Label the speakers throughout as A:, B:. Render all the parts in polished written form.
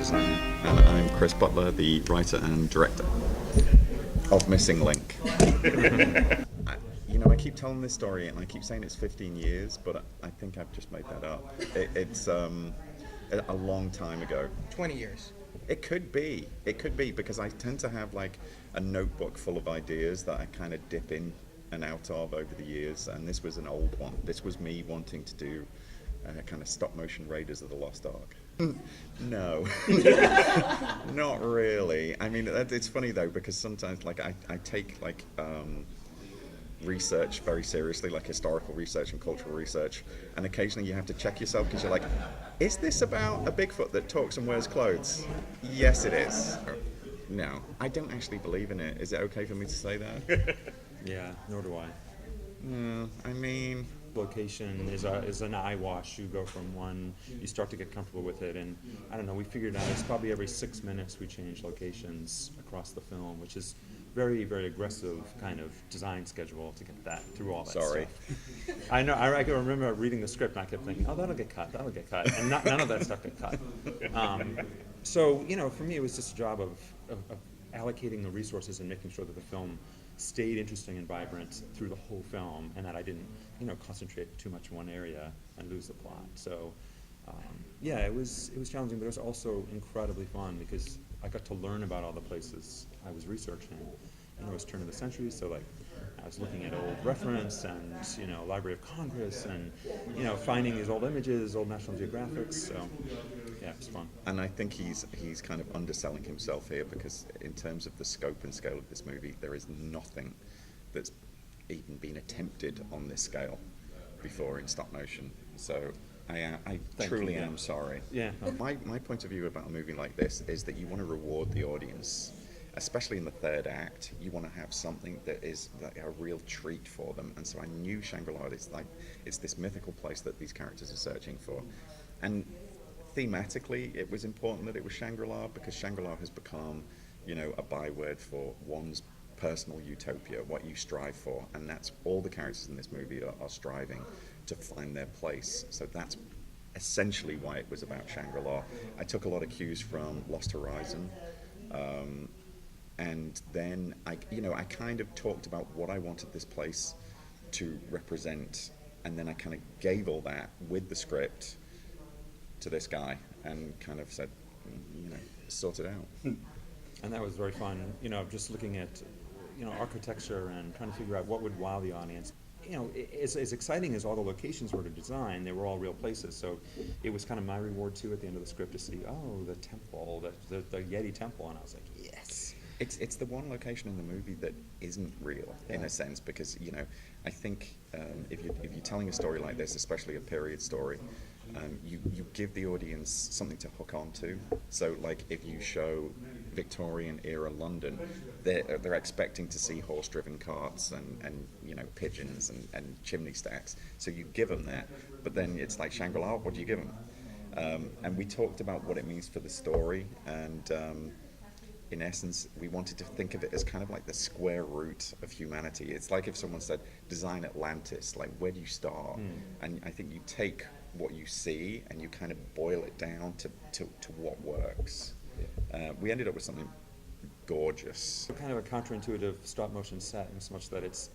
A: designer, and I'm Chris Butler, the writer and director of Missing Link. I keep telling this story, and I keep saying it's 15 years, but I think I've just made that up. It's a long time ago.
B: 20 years.
A: It could be, because I tend to have like a notebook full of ideas that I kind of dip in and out of over the years, and this was an old one. This was me wanting to do kind of stop motion Raiders of the Lost Ark. No, not really. I mean, it's funny though, because sometimes like I take like research very seriously, like historical research and cultural research, and occasionally you have to check yourself because you're like, is this about a Bigfoot that talks and wears clothes? Yes, it is. No, I don't actually believe in it. Is it okay for me to say that?
C: Yeah, nor do I.
A: I mean,
C: location is an eye wash. You go from one, you start to get comfortable with it, and I don't know, we figured out it's probably every 6 minutes we change locations across the film, which is very, very aggressive kind of design schedule to get that through all that
A: Sorry.
C: stuff. I know, I can remember reading the script and I kept thinking, oh, that'll get cut, and none of that stuff got cut. So, for me it was just a job of allocating the resources and making sure that the film stayed interesting and vibrant through the whole film, and that I didn't, concentrate too much in one area and lose the plot. So, it was challenging, but it was also incredibly fun because I got to learn about all the places I was researching. And it was turn of the century, so like I was looking at old reference and Library of Congress and finding these old images, old National Geographics. So yeah, it was fun.
A: And I think he's kind of underselling himself here, because in terms of the scope and scale of this movie, there is nothing that's even been attempted on this scale before in stop motion. So I truly am sorry.
C: Yeah.
A: My point of view about a movie like this is that you want to reward the audience, especially in the third act. You want to have something that is like a real treat for them. And so I knew Shangri-La, it's this mythical place that these characters are searching for. And thematically, it was important that it was Shangri-La, because Shangri-La has become, a byword for one's personal utopia, what you strive for, and that's all the characters in this movie are striving to find their place. So that's essentially why it was about Shangri-La. I took a lot of cues from Lost Horizon, and then I kind of talked about what I wanted this place to represent, and then I kind of gave all that with the script to this guy and kind of said, sort it out.
C: And that was very fun, just looking at architecture and trying to figure out what would wow the audience. As exciting as all the locations were to design, they were all real places. So it was kind of my reward too at the end of the script to see, the temple, the Yeti temple, and I was like, yes.
A: It's the one location in the movie that isn't real, in a sense, because I think if you're telling a story like this, especially a period story, you give the audience something to hook on to. So like if you show Victorian era London, they're expecting to see horse-driven carts and pigeons and chimney stacks. So you give them that, but then it's like Shangri-La, what do you give them? And we talked about what it means for the story, and in essence, we wanted to think of it as kind of like the square root of humanity. It's like if someone said, design Atlantis, like where do you start? And I think you take what you see and you kind of boil it down to what works. We ended up with something gorgeous.
C: Kind of a counterintuitive stop motion set in so much that it's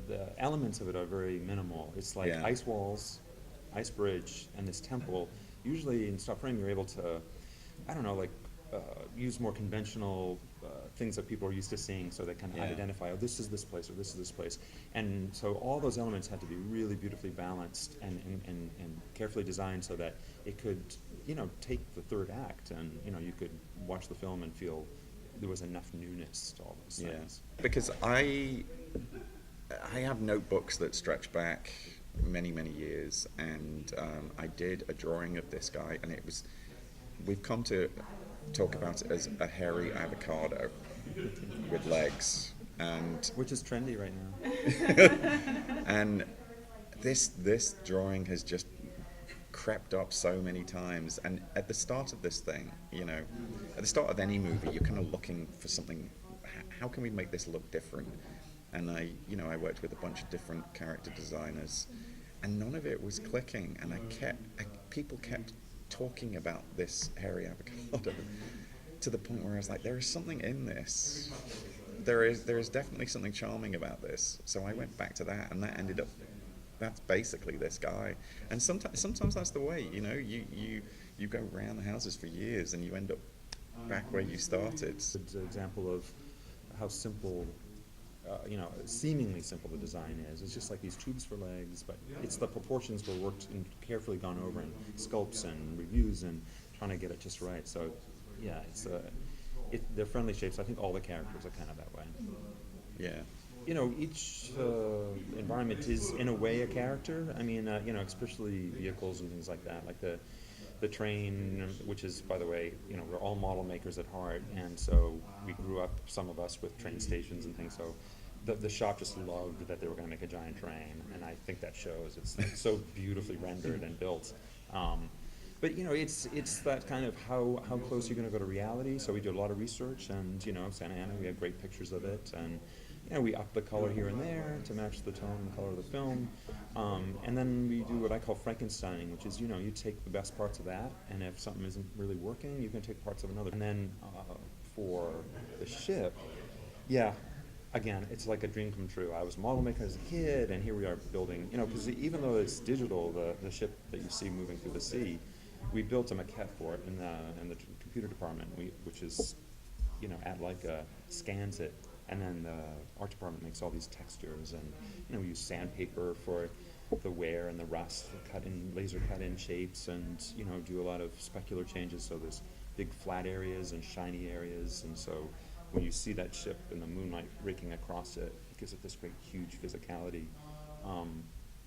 C: the elements of it are very minimal. It's like ice walls, ice bridge, and this temple. Usually in stop frame you're able to, use more conventional things that people are used to seeing, so they can identify, this is this place or this is this place. And so all those elements had to be really beautifully balanced and carefully designed so that it could, take the third act and, you could watch the film and feel there was enough newness to all those things.
A: Because I have notebooks that stretch back many, many years, and I did a drawing of this guy, and we've come to talk about it as a hairy avocado with legs, and
C: which is trendy right now.
A: And this drawing has just crept up so many times. And at the start of this thing, at the start of any movie, you're kind of looking for something. How can we make this look different? And I worked with a bunch of different character designers, and none of it was clicking. And people kept talking about this hairy avocado to the point where I was like, there is something in this. There is definitely something charming about this. So I went back to that, and that ended up, that's basically this guy. And sometimes that's the way, you know, you go around the houses for years and you end up back where you started.
C: It's an example of how simple, you know, seemingly simple the design is. It's just like these tubes for legs, but it's the proportions were worked and carefully gone over in sculpts and reviews and trying to get it just right. So, yeah, they're friendly shapes. I think all the characters are kind of that way.
A: Yeah.
C: You know, each environment is in a way a character. I mean, you know, especially vehicles and things like that, like the train, which is, by the way, you know, we're all model makers at heart, and so we grew up, some of us, with train stations and things. So the shop just loved that they were going to make a giant train, and I think that shows. It's like so beautifully rendered and built. But you know, it's that kind of how close you're going to go to reality. So we do a lot of research, and you know, Santa Ana, we have great pictures of it, and you know, we up the color here and there to match the tone and color of the film. And then we do what I call Frankensteining, which is, you know, you take the best parts of that, and if something isn't really working, you can take parts of another. And then for the ship, yeah, again, it's like a dream come true. I was a model maker as a kid, and here we are building, you know, because even though it's digital, the ship that you see moving through the sea, we built a maquette for it in the computer department, which is, you know, at LAIKA, scans it, and then the art department makes all these textures, and you know, we use sandpaper for the wear and the rust, laser cut in shapes, and you know, do a lot of specular changes. So there's big flat areas and shiny areas, and so when you see that ship in the moonlight raking across it, it gives it this great huge physicality.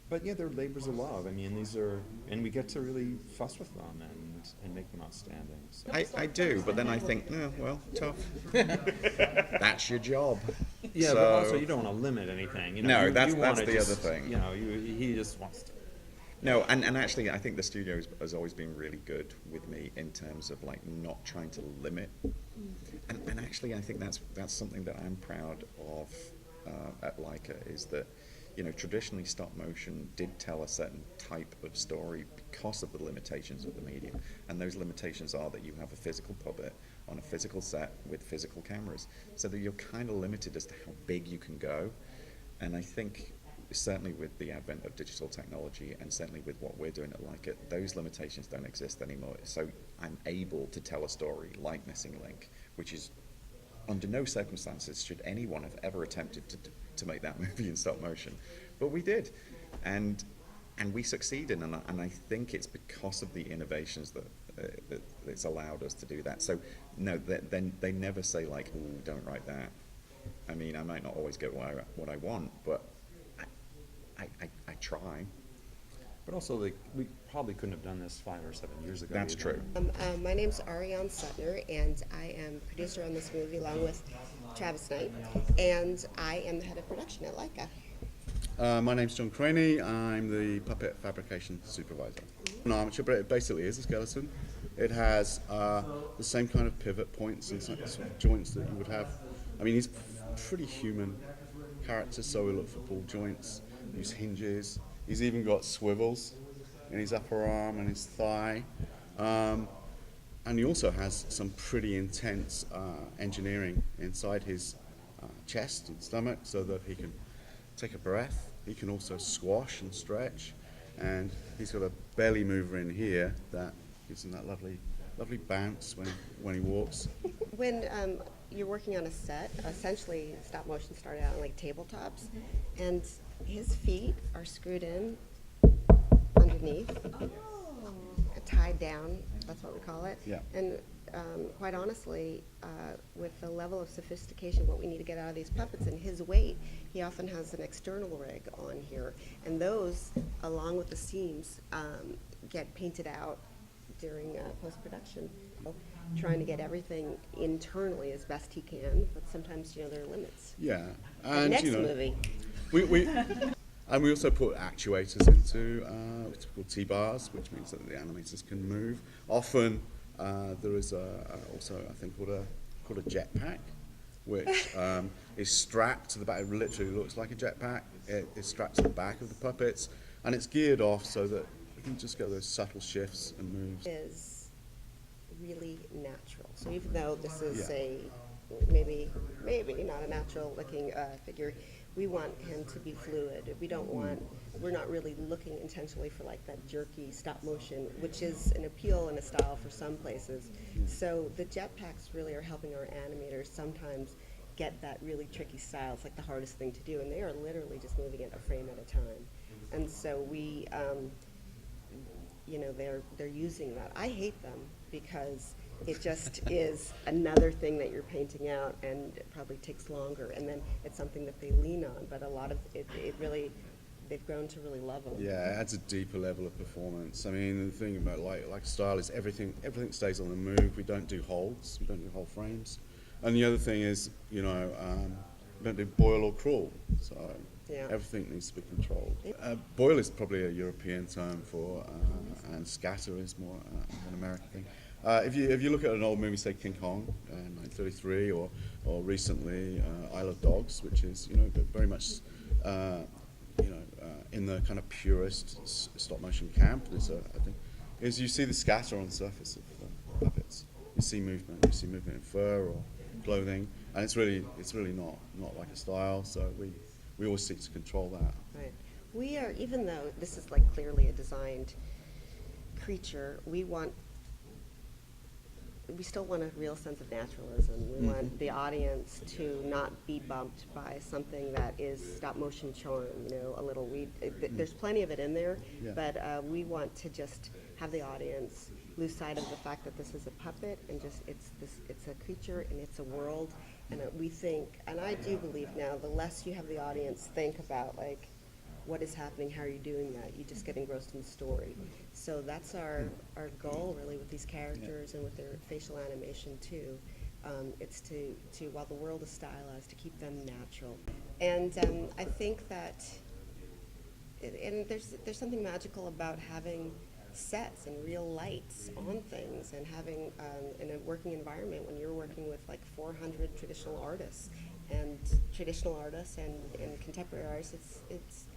C: But yeah, they're labors of love. I mean, and we get to really fuss with them and make them outstanding. So.
A: I do, but then I think, oh, well, tough. That's your job.
C: Yeah,
A: so,
C: but also you don't want to limit anything. You know,
A: no, that's the other
C: just,
A: thing.
C: You know, he just wants to.
A: No, and actually, I think the studio has always been really good with me in terms of like not trying to limit. And actually, I think that's something that I'm proud of at LAIKA, is that, you know, traditionally stop motion did tell a certain type of story because of the limitations of the medium. And those limitations are that you have a physical puppet on a physical set with physical cameras, so that you're kind of limited as to how big you can go. And I think certainly with the advent of digital technology, and certainly with what we're doing at LAIKA, those limitations don't exist anymore. So I'm able to tell a story like Missing Link, which is, under no circumstances should anyone have ever attempted to make that movie in stop motion, but we did, and we succeeded, and I think it's because of the innovations that it's allowed us to do that. So no, then they never say like, "Ooh, don't write that." I mean, I might not always get what I want, but I try.
C: But also, like, we probably couldn't have done this 5 or 7 years ago.
A: That's
C: either.
A: true.
B: My name's Ariane Sutner, and I am producer on this movie along with Travis Knight, and I am the head of production at LAIKA.
D: My name's John Craney. I'm the puppet fabrication supervisor. An armature, but it basically is a skeleton. It has the same kind of pivot points and sort of joints that you would have. I mean, he's pretty human character, so we look for ball joints, use hinges. He's even got swivels in his upper arm and his thigh. And he also has some pretty intense engineering inside his chest and stomach, so that he can take a breath. He can also squash and stretch. And he's got a belly mover in here that gives him that lovely bounce when he walks.
B: When you're working on a set, essentially stop motion started out on like tabletops, and his feet are screwed in underneath, tied down, that's what we call it.
D: Yeah.
B: And quite honestly, with the level of sophistication, what we need to get out of these puppets and his weight, he often has an external rig on here. And those, along with the seams, get painted out during post-production. So, trying to get everything internally as best he can, but sometimes, you know, there are limits.
D: Yeah.
B: The
D: And
B: next
D: you know,
B: movie.
D: And we also put actuators into what's called T-bars, which means that the animators can move. Often there is also a thing called a jetpack, which is strapped to the back. It literally looks like a jetpack. It is strapped to the back of the puppets, and it's geared off so that You can just get those subtle shifts and moves.
B: Is really natural. So even though this is
D: Yeah.
B: a maybe not a natural looking figure, we want him to be fluid. We don't want, we're not really looking intentionally for like that jerky stop motion, which is an appeal and a style for some places. So the jetpacks really are helping our animators sometimes get that really tricky style. It's like the hardest thing to do, and they are literally just moving it a frame at a time. And so we, you know, they're using that. I hate them because it just is another thing that you're painting out, and it probably takes longer, and then it's something that they lean on. But a lot of it really, they've grown to really love them.
D: Yeah, it adds a deeper level of performance. I mean, the thing about like style is everything stays on the move. We don't do holds. We don't do whole frames. And the other thing is, you know, we don't do boil or crawl. So
B: Yeah.
D: everything needs to be controlled. Boil is probably a European term for, and scatter is more an American thing. If you look at an old movie, say King Kong, 1933, or recently Isle of Dogs, which is, you know, very much in the kind of purist stop motion camp, I think, is you see the scatter on the surface of puppets. You see movement in fur or clothing, and it's really not like a style. So we always seek to control that.
B: Right. We are, even though this is like clearly a designed creature, we still want a real sense of naturalism. We want the audience to not be bumped by something that is stop motion charm, you know, a little. There's plenty of it in there,
D: Yeah.
B: but we want to just have the audience lose sight of the fact that this is a puppet, and just it's a creature and it's a world. And we think, and I do believe now, the less you have the audience think about like what is happening, how are you doing that, you just get engrossed in the story. So that's our goal really with these characters and with their facial animation too. It's to while the world is stylized, to keep them natural. And I think that and there's something magical about having sets and real lights on things, and having in a working environment when you're working with like 400 traditional artists and contemporary artists. It's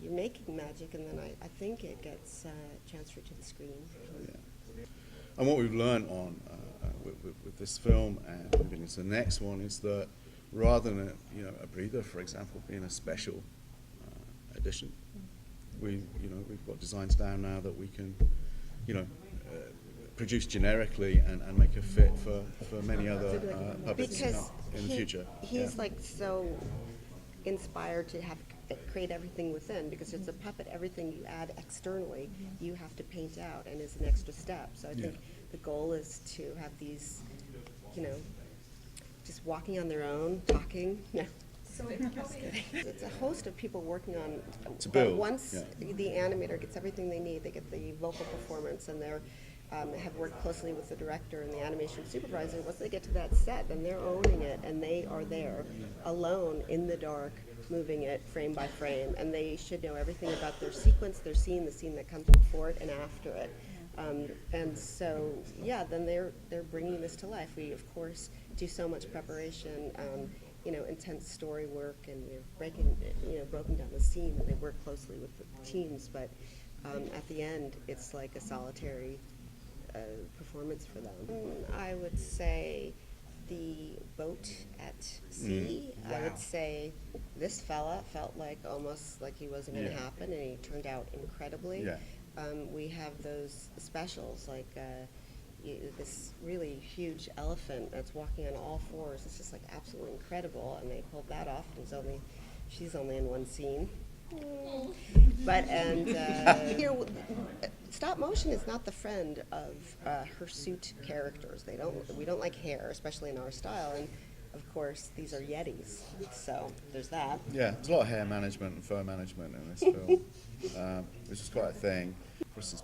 B: you're making magic, and then I think it gets transferred to the screen.
D: Yeah. And what we've learned on with this film and moving into the next one is that rather than a breather, for example, being a special edition, we've got designs down now that we can produce generically and make a fit for many other puppets
B: Because
D: in the future.
B: he's like so inspired to create everything within, because it's a puppet. Everything you add externally, you have to paint out, and is an extra step. So I think the goal is to have these, just walking on their own, talking. No. It's a host of people working on
D: To
B: but
D: build,
B: once
D: yeah.
B: the animator gets everything they need, they get the vocal performance, and they're have worked closely with the director and the animation supervisor. Once they get to that set, then they're owning it, and they are there alone in the dark, moving it frame by frame, and they should know everything about their sequence, their scene, the scene that comes before it and after it. And so, then they're bringing this to life. We, of course, do so much preparation, intense story work, and we're broken down the scene, and they work closely with the teams. But at the end, it's like a solitary performance for them. I would say the boat at sea.
D: Wow.
B: I would say this fella felt like almost like he wasn't going to happen, and he turned out incredibly.
D: Yeah.
B: We have those specials like this really huge elephant that's walking on all fours. It's just like absolutely incredible, and they pulled that off. And she's only in one scene. But stop motion is not the friend of hirsute characters. We don't like hair, especially in our style, and of course these are Yetis, so there's that.
D: Yeah, there's a lot of hair management and fur management in this film, which is quite a thing. Chris's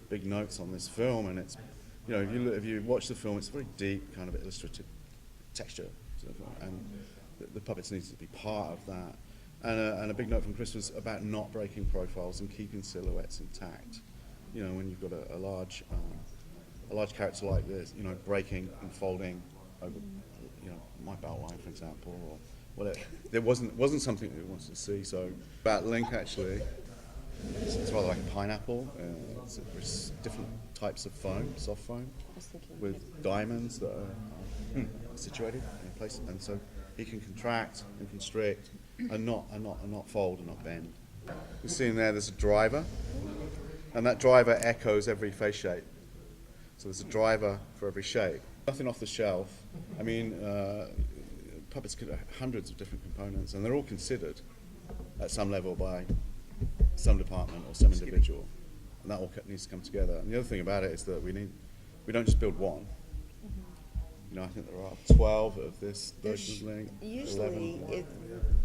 D: big notes on this film, and it's if you watch the film, it's a very deep kind of illustrative texture to the film, and the puppets need to be part of that. And a big note from Chris was about not breaking profiles and keeping silhouettes intact. When you've got a large character like this, breaking and folding over, my belt line, for example, or whatever. There wasn't something that we wanted to see. So about Link, actually, It's rather like a pineapple. There's different types of foam, soft foam,
B: I was thinking,
D: with diamonds that are situated in place, and so he can contract and constrict, and not fold and not bend. You see in there's a driver, and that driver echoes every face shape. So there's a driver for every shape. Nothing off the shelf. I mean, puppets could have hundreds of different components, and they're all considered at some level by some department or some individual, and that all needs to come together. And the other thing about it is that we don't just build one. You know, I think there are 12 of this version of Link.
B: usually,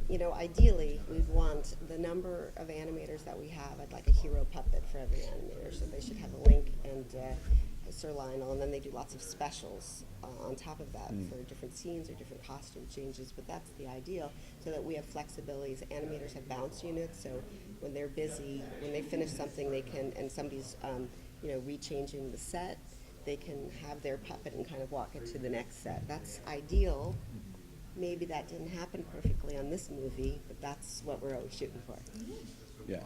D: 11.
B: ideally, we'd want the number of animators that we have. I'd like a hero puppet for every animator, so they should have a Link and Sir Lionel, and then they do lots of specials on top of that for different scenes or different costume changes, but that's the ideal, so that we have flexibilities. Animators have bounce units, so when they're busy, when they finish something, they can, and somebody's rechanging the set, they can have their puppet and kind of walk it to the next set. That's ideal. Maybe that didn't happen perfectly on this movie, but that's what we're always shooting for.
D: Yeah,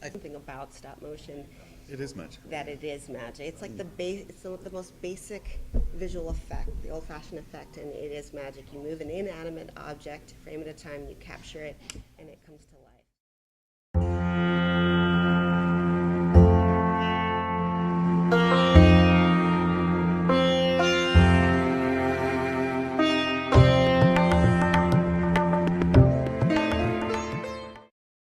B: Something about stop motion,
D: it is magic.
B: that it is magic. It's like it's the most basic visual effect, the old-fashioned effect, and it is magic. You move an inanimate object, frame at a time, you capture it, and it comes to life.